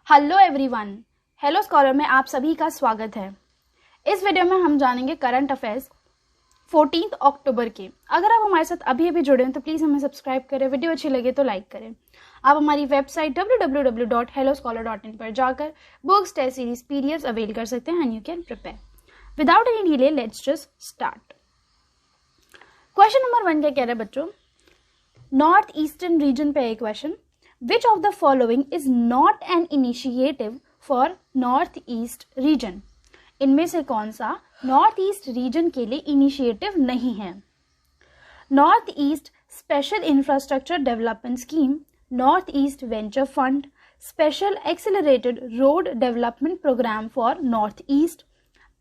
Hello everyone, hello scholar में आप सभी का स्वागत है। इस वीडियो में हम जानेंगे करंट अफेयर्स 14 अक्टूबर के। अगर आप हमारे साथ अभी अभी जुड़े हैं तो प्लीज़ हमें सब्सक्राइब करें, वीडियो अच्छी लगे तो लाइक करें। आप हमारी वेबसाइट www.helloscholar.in पर जाकर books, test series, PDFs avail कर सकते हैं and you can prepare. Without any delay let's just start. Question number 1 क्या कह रहा है बच्चों? नॉर्थ ईस्टर्न रीजन पे एक question, Which of the following is not an initiative for North East region? इनमें से कौन सा नॉर्थ ईस्ट रीजन के लिए इनिशिएटिव नहीं है? North east special infrastructure development scheme, north east venture fund, special accelerated road development programme for north east,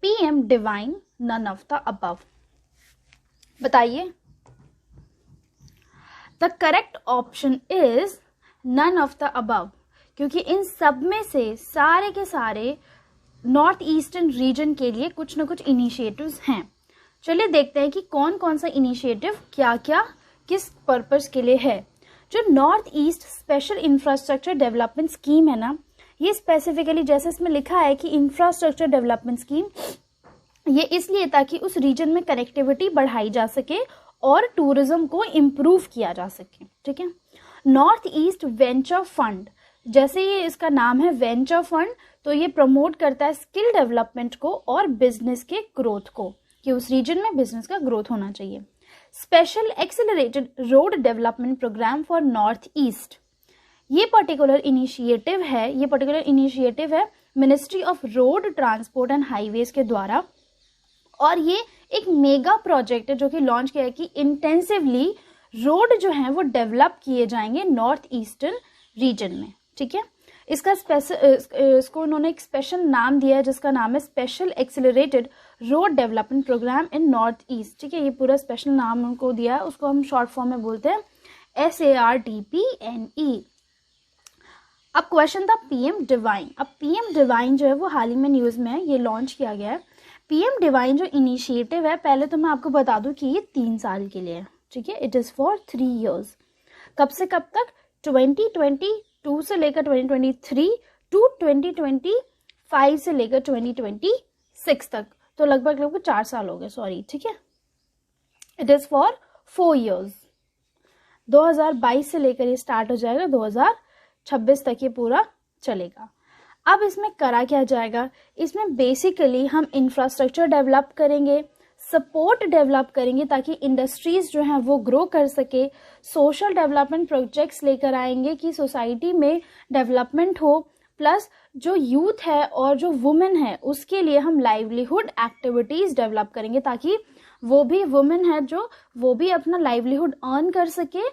PM divine, none of the above. बताइए। The correct option is none of the above, क्योंकि इन सब में से सारे के सारे north eastern region के लिए कुछ न कुछ इनिशिएटिव्स हैं। चलिए देखते हैं कि कौन कौन सा इनिशिएटिव क्या क्या किस पर्पस के लिए है। जो north east special infrastructure development scheme है ना, ये स्पेसिफिकली जैसे इसमें लिखा है कि इंफ्रास्ट्रक्चर डेवलपमेंट स्कीम, ये इसलिए ताकि उस रीजन में कनेक्टिविटी बढ़ाई जा सके और टूरिज्म को इम्प्रूव किया जा सके। ठीक है। नॉर्थ ईस्ट वेंचर फंड, जैसे ये इसका नाम है वेंचर फंड, तो ये प्रमोट करता है स्किल डेवलपमेंट को और बिजनेस के ग्रोथ को, कि उस रीजन में बिजनेस का ग्रोथ होना चाहिए। Special accelerated road development programme for north east, ये पर्टिकुलर इनिशिएटिव है ministry of road transport and highways के द्वारा, और ये एक मेगा प्रोजेक्ट है जो कि लॉन्च किया है कि इंटेंसिवली रोड जो है वो डेवलप किए जाएंगे नॉर्थ ईस्टर्न रीजन में। ठीक है। इसको उन्होंने एक स्पेशल नाम दिया है जिसका नाम है special accelerated road development programme in north east. ठीक है, ये पूरा स्पेशल नाम उनको दिया है, उसको हम शॉर्ट फॉर्म में बोलते हैं SARDPNE। अब क्वेश्चन था पीएम डिवाइन। अब पीएम डिवाइन जो है वो हाल ही में न्यूज में है, ये लॉन्च किया गया है। पीएम डिवाइन जो इनिशिएटिव है, पहले तो मैं आपको बता दूं कि ये 3 साल के लिए है। ठीक है, इट इज फॉर 3 years। कब से कब तक? 2022 से लेकर 2023 टू 2025 से लेकर 2026 तक, तो लगभग 4 साल हो गए, सॉरी। ठीक है, इट इज फॉर 4 years। 2022 से लेकर ये स्टार्ट हो जाएगा, 2026 तक ये पूरा चलेगा। अब इसमें करा क्या जाएगा? इसमें बेसिकली हम इंफ्रास्ट्रक्चर डेवलप करेंगे, सपोर्ट डेवलप करेंगे ताकि इंडस्ट्रीज जो हैं वो ग्रो कर सके, सोशल डेवलपमेंट प्रोजेक्ट्स लेकर आएंगे कि सोसाइटी में डेवलपमेंट हो, प्लस जो यूथ है और जो वुमेन है उसके लिए हम लाइवलीहुड एक्टिविटीज डेवलप करेंगे ताकि वो भी वुमेन है जो वो भी अपना लाइवलीहुड अर्न कर सके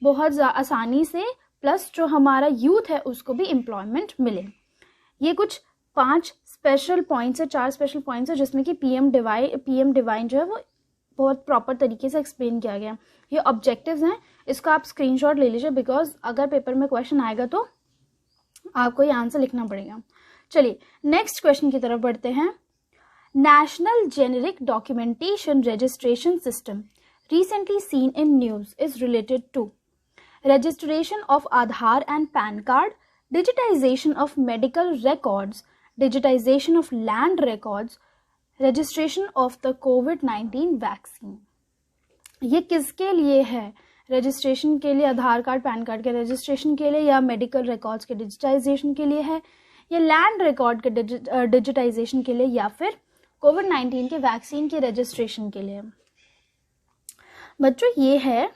बहुत आसानी से, प्लस जो हमारा यूथ है उसको भी एम्प्लॉयमेंट मिले। ये कुछ 5 स्पेशल पॉइंट्स है, 4 स्पेशल पॉइंट्स है जिसमें कि पीएम डिवाइन जो है वो बहुत प्रॉपर तरीके से एक्सप्लेन किया गया। ये ऑब्जेक्टिव्स हैं, इसका आप स्क्रीनशॉट ले लीजिए, बिकॉज अगर पेपर में क्वेश्चन आएगा तो आपको ये आंसर लिखना पड़ेगा। चलिए नेक्स्ट क्वेश्चन की तरफ बढ़ते हैं। National generic documentation registration system recently seen in news is related to registration of Aadhaar and PAN card, digitization of medical records, digitization of land records, registration of the COVID-19 vaccine। ये किसके लिए है? Registration के लिए, आधार card pan card के registration के लिए, या मेडिकल रिकॉर्ड्स के डिजिटाइजेशन के लिए है, या लैंड रिकॉर्ड के डिजिटाइजेशन के लिए, या फिर COVID-19 के वैक्सीन के रजिस्ट्रेशन के लिए? बच्चों ये है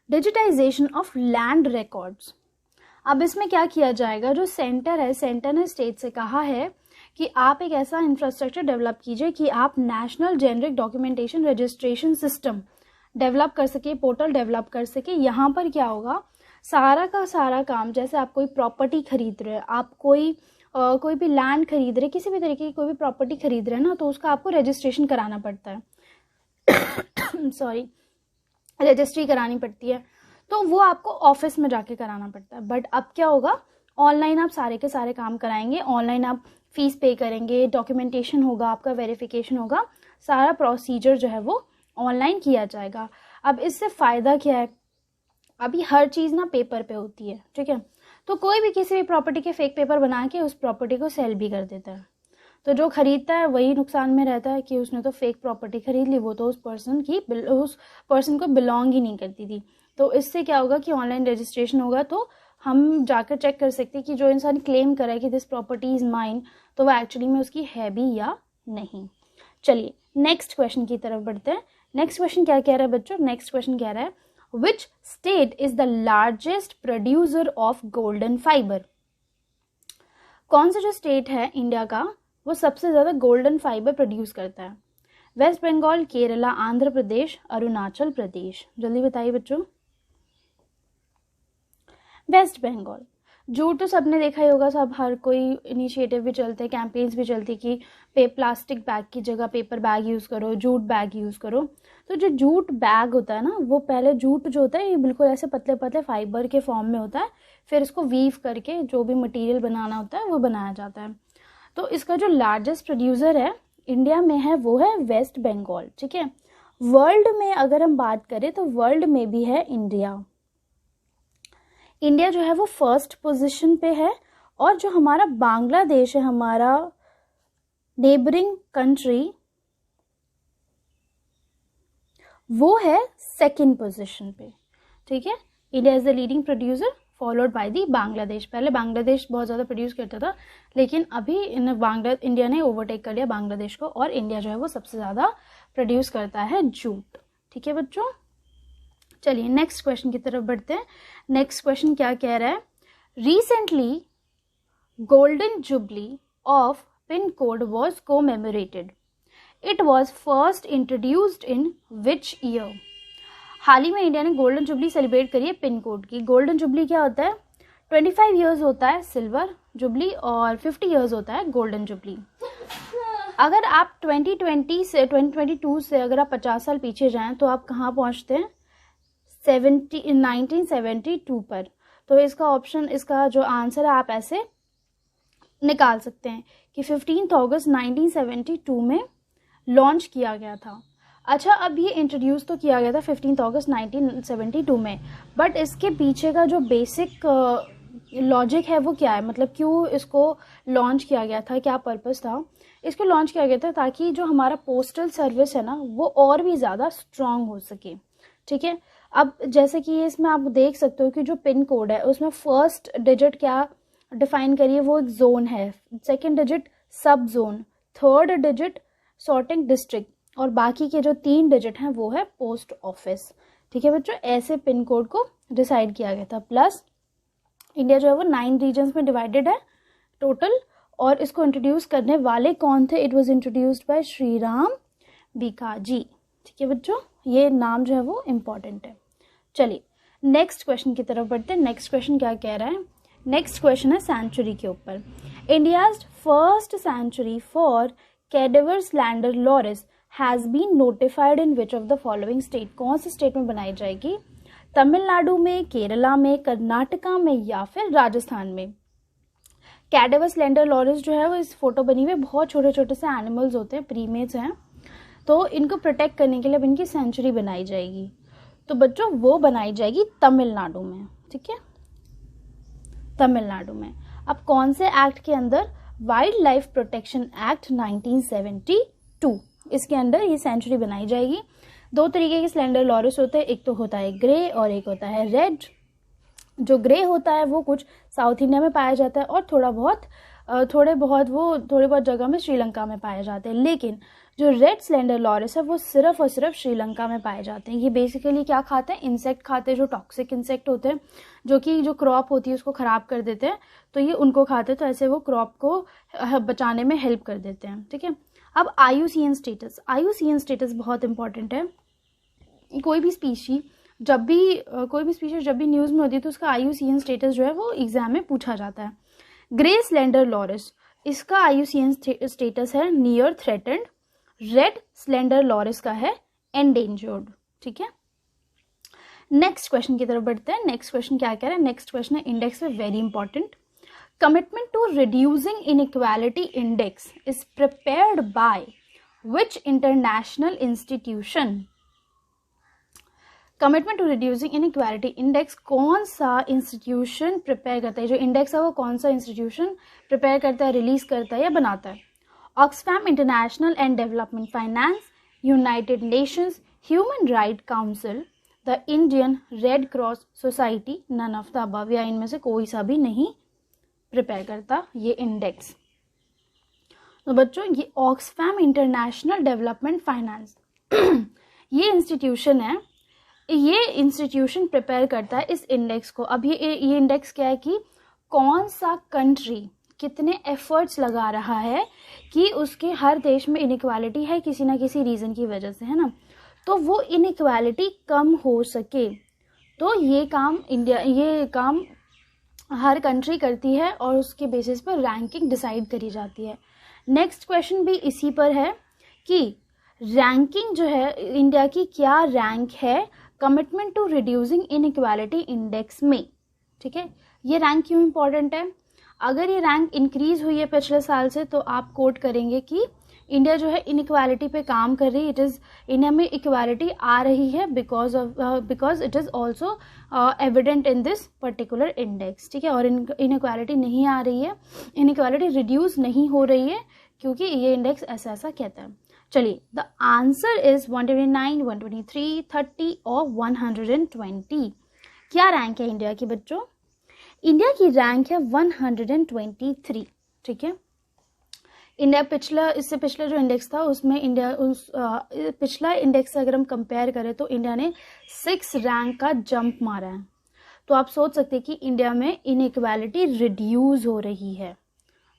डिजिटाइजेशन ऑफ लैंड रिकॉर्ड्स। अब इसमें क्या किया जाएगा? जो सेंटर है, सेंटर ने स्टेट से कहा है कि आप एक ऐसा इंफ्रास्ट्रक्चर डेवलप कीजिए कि आप national generic documentation registration system develop कर सके, पोर्टल डेवलप कर सके। यहाँ पर क्या होगा, सारा का सारा काम, जैसे आप कोई प्रॉपर्टी खरीद रहे हैं, आप कोई भी लैंड खरीद रहे, किसी भी तरीके की कोई भी प्रॉपर्टी खरीद रहे हैं ना, तो उसका आपको रजिस्ट्रेशन कराना पड़ता है सॉरी, रजिस्ट्री करानी पड़ती है, तो वो आपको ऑफिस में जाके कराना पड़ता है। बट अब क्या होगा, ऑनलाइन आप सारे के सारे काम कराएंगे, ऑनलाइन आप फीस पे करेंगे, डॉक्यूमेंटेशन होगा, आपका वेरिफिकेशन होगा, सारा प्रोसीजर जो है वो ऑनलाइन किया जाएगा। अब इससे फ़ायदा क्या है? अभी हर चीज़ ना पेपर पे होती है, ठीक है, तो कोई भी किसी भी प्रॉपर्टी के फेक पेपर बना के उस प्रॉपर्टी को सेल भी कर देता है। तो जो खरीदता है वही नुकसान में रहता है कि उसने तो फेक प्रॉपर्टी खरीद ली, वो तो उस पर्सन को बिलोंग ही नहीं करती थी। तो इससे क्या होगा कि ऑनलाइन रजिस्ट्रेशन होगा तो हम जाकर चेक कर सकते हैं कि जो इंसान क्लेम करे कि दिस प्रॉपर्टी इज माइन, तो वो एक्चुअली में उसकी है भी या नहीं। चलिए नेक्स्ट क्वेश्चन की तरफ बढ़ते हैं। नेक्स्ट क्वेश्चन क्या कह रहा है बच्चों? नेक्स्ट क्वेश्चन कह रहा है which state is the largest producer of golden fibre? कौन सा जो स्टेट है इंडिया का वो सबसे ज्यादा गोल्डन फाइबर प्रोड्यूस करता है? वेस्ट बंगाल, केरला, आंध्र प्रदेश, अरुणाचल प्रदेश। जल्दी बताइए बच्चों। वेस्ट बंगाल। जूट तो सबने देखा ही होगा, सब हर कोई इनिशिएटिव भी चलते हैं, कैंपेन्स भी चलती कि प्लास्टिक बैग की जगह पेपर बैग यूज़ करो, जूट बैग यूज़ करो। तो जो जूट बैग होता है ना, वो पहले जूट जो होता है ये बिल्कुल ऐसे पतले पतले फाइबर के फॉर्म में होता है, फिर इसको वीव करके जो भी मटेरियल बनाना होता है वो बनाया जाता है। तो इसका जो लार्जेस्ट प्रोड्यूसर है इंडिया में है वो है वेस्ट बंगाल। ठीक है, वर्ल्ड में अगर हम बात करें तो वर्ल्ड में भी है इंडिया। इंडिया जो है वो फर्स्ट पोजीशन पे है, और जो हमारा बांग्लादेश है, हमारा नेबरिंग कंट्री, वो है सेकंड पोजीशन पे। ठीक है, India is the leading producer followed by the Bangladesh. पहले बांग्लादेश बहुत ज़्यादा प्रोड्यूस करता था, लेकिन अभी इंडिया ने ओवरटेक कर लिया बांग्लादेश को, और इंडिया जो है वो सबसे ज़्यादा प्रोड्यूस करता है जूट। ठीक है बच्चों, चलिए नेक्स्ट क्वेश्चन की तरफ बढ़ते हैं। नेक्स्ट क्वेश्चन क्या कह रहा है? Recently golden jubilee of pin code was commemorated. It was first introduced in which year? हाल ही में इंडिया ने गोल्डन जुबली सेलिब्रेट करी है पिन कोड की। गोल्डन जुबली क्या होता है? 25 ईयर्स होता है सिल्वर जुबली और 50 ईयर्स होता है गोल्डन जुबली। अगर आप 2020 से 2022 से अगर आप 50 साल पीछे जाएं तो आप कहाँ पहुँचते हैं? 1972 पर। तो इसका ऑप्शन, इसका जो आंसर है आप ऐसे निकाल सकते हैं कि 15 अगस्त 1972 में लॉन्च किया गया था। अच्छा, अब ये इंट्रोड्यूस तो किया गया था 15 अगस्त 1972 में, बट इसके पीछे का जो बेसिक लॉजिक है वो क्या है? मतलब क्यों इसको लॉन्च किया गया था, क्या पर्पस था? इसको लॉन्च किया गया था ताकि जो हमारा पोस्टल सर्विस है ना वो और भी ज़्यादा स्ट्रांग हो सके। ठीक है, अब जैसे कि इसमें आप देख सकते हो कि जो पिन कोड है उसमें फर्स्ट डिजिट क्या डिफाइन करिए, वो एक जोन है, सेकंड डिजिट सब zone, third digit sorting district, और बाकी के जो 3 डिजिट हैं वो है पोस्ट ऑफिस। ठीक है बच्चों, ऐसे पिन कोड को डिसाइड किया गया था। प्लस इंडिया जो है वो 9 रीजन्स में डिवाइडेड है टोटल, और इसको इंट्रोड्यूस करने वाले कौन थे? It was introduced by Shriram Bikaji. ठीक है बच्चों, ये नाम जो है वो इम्पॉर्टेंट है। चलिए नेक्स्ट क्वेश्चन की तरफ बढ़ते हैं। नेक्स्ट क्वेश्चन क्या कह रहा है? नेक्स्ट क्वेश्चन है सेंचुरी के ऊपर। India's first sanctuary for Kadavur slender loris has been notified in which of the following state? कौन से स्टेट में बनाई जाएगी? तमिलनाडु में, केरला में, कर्नाटका में या फिर राजस्थान में? कैडेवर्स लैंडर लॉरिस जो है वो इस फोटो बनी हुई, बहुत छोटे छोटे से एनिमल्स होते हैं, प्रीमेट्स हैं, तो इनको प्रोटेक्ट करने के लिए अब इनकी सेंचुरी बनाई जाएगी। तो बच्चों वो बनाई जाएगी तमिलनाडु में। ठीक है, तमिलनाडु में। अब कौन से एक्ट के अंदर? वाइल्ड लाइफ प्रोटेक्शन एक्ट 1972, इसके अंदर ये सेंचुरी बनाई जाएगी। 2 तरीके के स्लेंडर लॉरिस होते हैं, एक तो होता है ग्रे और एक होता है रेड। जो ग्रे होता है वो कुछ साउथ इंडिया में पाया जाता है, और थोड़े बहुत जगह में श्रीलंका में पाए जाते हैं। लेकिन जो रेड स्लेंडर लॉरिस है वो सिर्फ और सिर्फ श्रीलंका में पाए जाते हैं। ये बेसिकली क्या खाते हैं? इंसेक्ट खाते हैं, जो टॉक्सिक इंसेक्ट होते हैं, जो क्रॉप होती है उसको खराब कर देते हैं, तो ये उनको खाते हैं। तो ऐसे वो क्रॉप को बचाने में हेल्प कर देते हैं। ठीक है, अब IUCN स्टेटस बहुत इंपॉर्टेंट है। कोई भी स्पीशीज जब भी न्यूज़ में होती है तो उसका IUCN स्टेटस जो है वो एग्जाम में पूछा जाता है। ग्रे स्लेंडर लॉरिस, इसका IUCN स्टेटस है near threatened. Red slender loris का है एंडेंजर्ड। ठीक है, नेक्स्ट क्वेश्चन की तरफ बढ़ते हैं। नेक्स्ट क्वेश्चन क्या कह रहा है? नेक्स्ट क्वेश्चन है इंडेक्स में, very important. Commitment to reducing inequality index is prepared by which international institution? Commitment to reducing inequality index कौन सा इंस्टीट्यूशन प्रिपेयर करता है? जो इंडेक्स है वो कौन सा इंस्टीट्यूशन प्रिपेयर करता है, रिलीज करता है या बनाता है? Oxfam international and development finance, United Nations, human right council, the Indian red cross society, none of the above, या इनमें से कोई सा भी नहीं प्रिपेयर करता ये इंडेक्स। तो बच्चों ये ऑक्सफैम इंटरनेशनल डेवलपमेंट फाइनेंस ये इंस्टीट्यूशन है, ये इंस्टीट्यूशन प्रिपेयर करता है इस इंडेक्स को। अब ये इंडेक्स क्या है कि कौन सा कंट्री कितने एफर्ट्स लगा रहा है कि उसके हर देश में इनइक्वालिटी है किसी ना किसी रीज़न की वजह से, है ना, तो वो इनइक्वालिटी कम हो सके। तो ये काम हर कंट्री करती है और उसके बेसिस पर रैंकिंग डिसाइड करी जाती है। नेक्स्ट क्वेश्चन भी इसी पर है कि रैंकिंग जो है इंडिया की क्या रैंक है commitment to reducing inequality index में। ठीक है, ये रैंक क्यों इंपॉर्टेंट है? अगर ये रैंक इंक्रीज हुई है पिछले साल से तो आप कोट करेंगे कि इंडिया जो है इनइक्वालिटी पे काम कर रही है, इंडिया में इक्वालिटी आ रही है because it is also evident in this particular index. ठीक है, और इनइक्वालिटी नहीं आ रही है, इनइक्वालिटी रिड्यूस नहीं हो रही है क्योंकि ये इंडेक्स ऐसा कहता है। चलिए, द आंसर इज 129, 123, 30 और 120। क्या रैंक है इंडिया की बच्चों? इंडिया की रैंक है 123। ठीक है, इंडिया इससे पिछला जो इंडेक्स था उसमें पिछला इंडेक्स से अगर हम कंपेयर करें तो इंडिया ने 6 रैंक का जंप मारा है। तो आप सोच सकते हैं कि इंडिया में इनइक्वालिटी रिड्यूस हो रही है।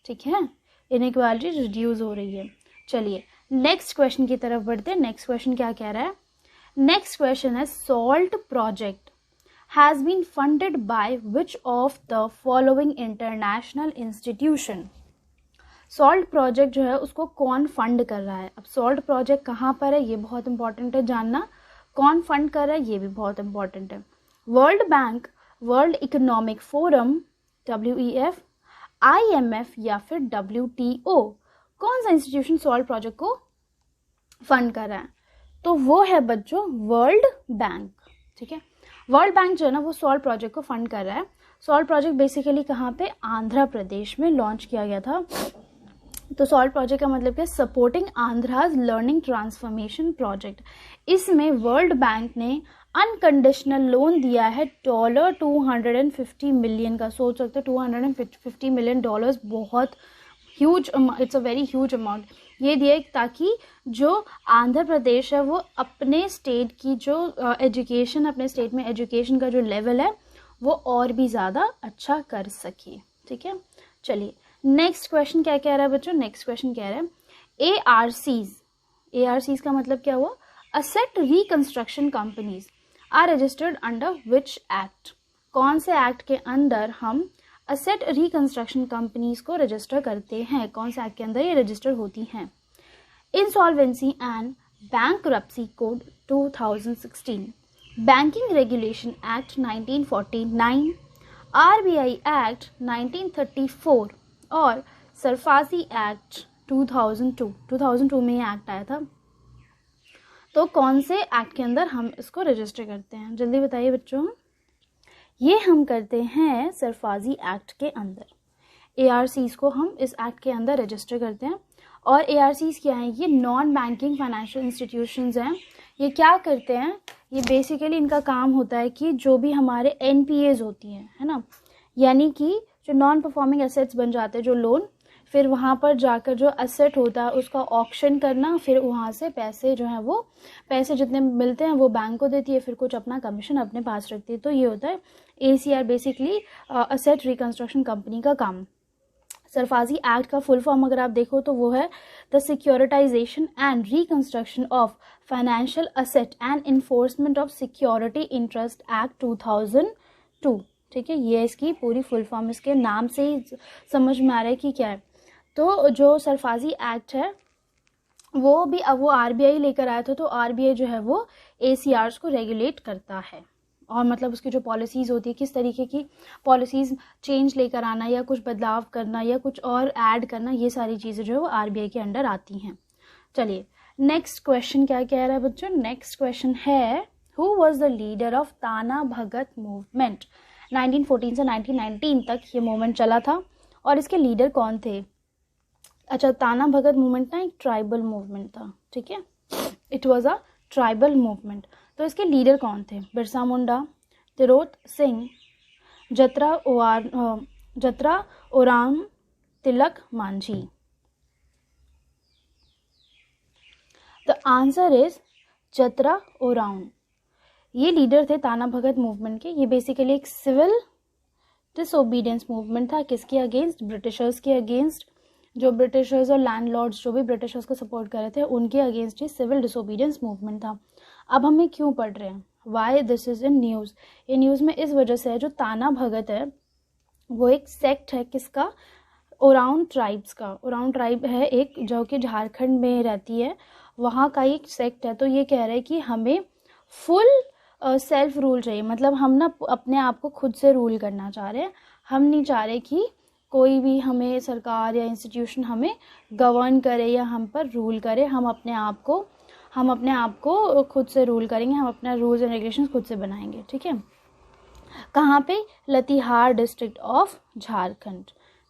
ठीक है, इनइक्वालिटी रिड्यूस हो रही है। चलिए नेक्स्ट क्वेश्चन की तरफ बढ़ते हैं। नेक्स्ट क्वेश्चन क्या कह रहा है? नेक्स्ट क्वेश्चन है salt project has been funded by which of the following international institution. Salt project जो है उसको कौन फंड कर रहा है? अब सॉल्ट प्रोजेक्ट कहाँ पर है ये बहुत इंपॉर्टेंट है जानना, कौन फंड कर रहा है ये भी बहुत इंपॉर्टेंट है। World bank, world economic forum WEF, IMF या फिर WTO, कौन सा इंस्टीट्यूशन सॉल्ट प्रोजेक्ट को फंड कर रहा है? तो वो है बच्चों वर्ल्ड बैंक। ठीक है, वर्ल्ड बैंक जो है ना वो सॉल्ट प्रोजेक्ट को फंड कर रहा है। सॉल्ट प्रोजेक्ट बेसिकली कहाँ पे? आंध्र प्रदेश में लॉन्च किया गया था। तो सॉल्ट प्रोजेक्ट का मतलब क्या? Supporting Andhras learning transformation project. इसमें वर्ल्ड बैंक ने अनकंडीशनल लोन दिया है $250 मिलियन का। सोच सकते हो $250 मिलियन बहुत huge, it's a very huge amount. ये दिया ताकि जो आंध्र प्रदेश है वो अपने स्टेट की जो एजुकेशन, अपने स्टेट में एजुकेशन का जो लेवल है वो और भी ज़्यादा अच्छा कर सके। ठीक है, चलिए नेक्स्ट क्वेश्चन क्या कह रहा है बच्चों? नेक्स्ट क्वेश्चन कह रहा है ARCs का मतलब क्या हुआ? Asset reconstruction companies are registered under which act. कौन से एक्ट के अंदर हम असेट रिकंस्ट्रक्शन कंपनीज को रजिस्टर करते हैं? कौन से एक्ट के अंदर ये रजिस्टर होती हैं? Insolvency and bankruptcy code 2016, banking regulation act 1949, RBI act 1934 और सरफासी एक्ट 2002 में ये एक्ट आया था। तो कौन से एक्ट के अंदर हम इसको रजिस्टर करते हैं? जल्दी बताइए बच्चों। ये हम करते हैं सरफाजी एक्ट के अंदर। ARCs को हम इस एक्ट के अंदर रजिस्टर करते हैं। और ARCs क्या हैं? ये नॉन बैंकिंग फाइनेंशियल इंस्टीट्यूशंस हैं। ये क्या करते हैं? ये बेसिकली इनका काम होता है कि जो भी हमारे NPAs होती हैं, है ना, यानी कि जो नॉन परफॉर्मिंग एसेट्स बन जाते हैं, जो लोन, फिर वहाँ पर जाकर जो एसेट होता है उसका ऑक्शन करना, फिर वहाँ से पैसे जो हैं वो पैसे जितने मिलते हैं वो बैंक को देती है, फिर कुछ अपना कमीशन अपने पास रखती है। तो ये होता है ACR, basically asset reconstruction company का काम। सरफाजी एक्ट का फुल फॉर्म अगर आप देखो तो वो है the securitisation and reconstruction of financial asset and enforcement of security interest act 2002। ठीक है, ये इसकी पूरी फुल फॉर्म, इसके नाम से ही समझ में आ रहा है कि क्या है। तो जो सरफाजी एक्ट है वो भी अब वो RBI लेकर आया था। तो RBI जो है वो ACRs को रेगुलेट करता है, और मतलब उसकी जो पॉलिसीज़ होती है, किस तरीके की पॉलिसीज़ चेंज लेकर आना या कुछ बदलाव करना या कुछ और ऐड करना, ये सारी चीज़ें जो है वो RBI के अंडर आती हैं। चलिए नेक्स्ट क्वेश्चन क्या कह रहा है बच्चों? नेक्स्ट क्वेश्चन है who was the leader of ताना भगत मूवमेंट? 1914 से 1919 तक ये मूवमेंट चला था और इसके लीडर कौन थे? अच्छा, ताना भगत मूवमेंट ना एक ट्राइबल मूवमेंट था, ठीक है, it was a tribal movement. तो इसके लीडर कौन थे? बिरसा मुंडा, तिरोत सिंह, जतरा ओराम, तिलक मांझी। द आंसर इज जतरा ओराम। ये लीडर थे ताना भगत मूवमेंट के। ये बेसिकली एक सिविल डिसोबीडियंस मूवमेंट था। किसके अगेंस्ट? ब्रिटिशर्स के अगेंस्ट। जो ब्रिटिशर्स और लैंडलॉर्ड्स जो भी ब्रिटिशर्स को सपोर्ट कर रहे थे उनके अगेंस्ट ही सिविल डिसोबीडियंस मूवमेंट था। अब हम ये क्यों पढ़ रहे हैं? Why this is in news? ये न्यूज़ में इस वजह से है, जो ताना भगत है वो एक सेक्ट है किसका? ओराउन ट्राइब्स का। ओराउन ट्राइब है एक, जो कि झारखंड में रहती है, वहाँ का एक सेक्ट है। तो ये कह रहे हैं कि हमें फुल सेल्फ रूल चाहिए, मतलब हम ना अपने आप को खुद से रूल करना चाह रहे हैं। हम नहीं चाह रहे कि कोई भी हमें सरकार या इंस्टीट्यूशन हमें गवर्न करे या हम पर रूल करे। हम अपने आप को खुद से रूल करेंगे, हम अपना रूल्स एंड रेगुलेशंस खुद से बनाएंगे, ठीक है। कहाँ पे? लतीहार डिस्ट्रिक्ट ऑफ झारखंड,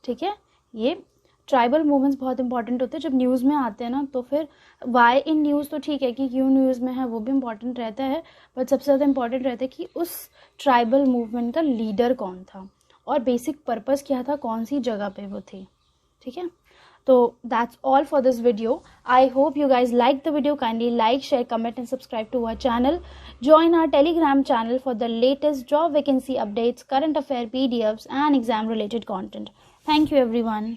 ठीक है। ये ट्राइबल मूवमेंट्स बहुत इंपॉर्टेंट होते हैं जब न्यूज़ में आते हैं ना। तो फिर वाई इन न्यूज़ तो ठीक है कि क्यों न्यूज़ में है वो भी इम्पॉर्टेंट रहता है, बट सबसे ज़्यादा इम्पॉर्टेंट रहता है कि उस ट्राइबल मूवमेंट का लीडर कौन था और बेसिक पर्पस क्या था, कौन सी जगह पे वो थी, ठीक है। तो that's all for this video. I hope you guys liked the video. Kindly like, share, comment and subscribe to our channel. Join our Telegram channel for the latest job vacancy updates, current affair PDFs and exam related content. Thank you everyone.